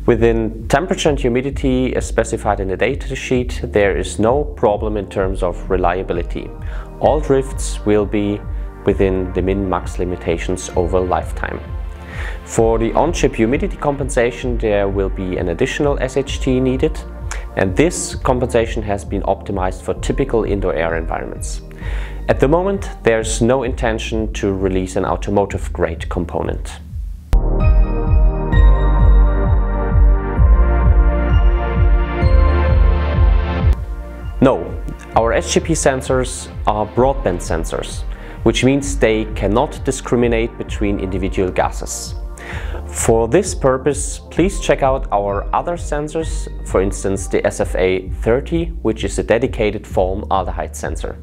Within temperature and humidity as specified in the datasheet, there is no problem in terms of reliability. All drifts will be within the min-max limitations over lifetime. For the on-chip humidity compensation, there will be an additional SHT needed, and this compensation has been optimized for typical indoor air environments. At the moment, there's no intention to release an automotive-grade component. No, our SGP sensors are broadband sensors, which means they cannot discriminate between individual gases. For this purpose, please check out our other sensors, for instance the SFA30, which is a dedicated formaldehyde sensor.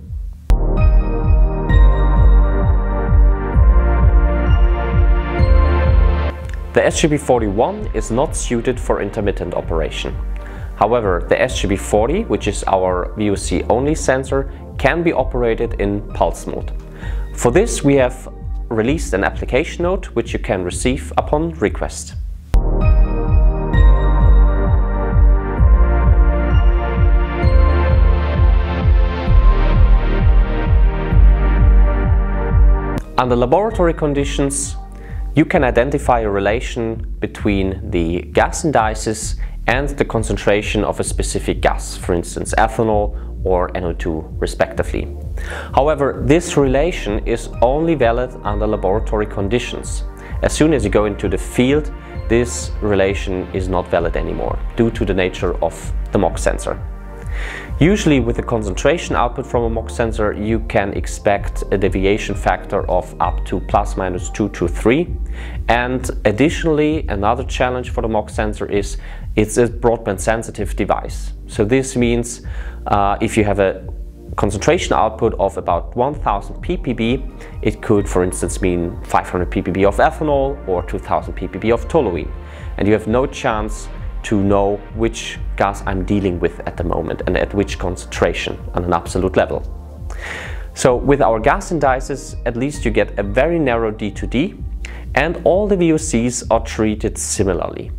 The SGB41 is not suited for intermittent operation. However, the SGB40, which is our VOC-only sensor, can be operated in pulse mode. For this, we have released an application note which you can receive upon request. Under laboratory conditions, you can identify a relation between the gas indices and the concentration of a specific gas, for instance ethanol or NO2 respectively. However, this relation is only valid under laboratory conditions. As soon as you go into the field, this relation is not valid anymore due to the nature of the MOX sensor. Usually with the concentration output from a MOX sensor, you can expect a deviation factor of up to ±2 to 3. And additionally, another challenge for the MOX sensor is it's a broadband sensitive device. So this means if you have a concentration output of about 1000 ppb, it could for instance mean 500 ppb of ethanol or 2000 ppb of toluene. And you have no chance to know which gas I'm dealing with at the moment and at which concentration on an absolute level. So with our gas indices, at least you get a very narrow D to D, and all the VOCs are treated similarly.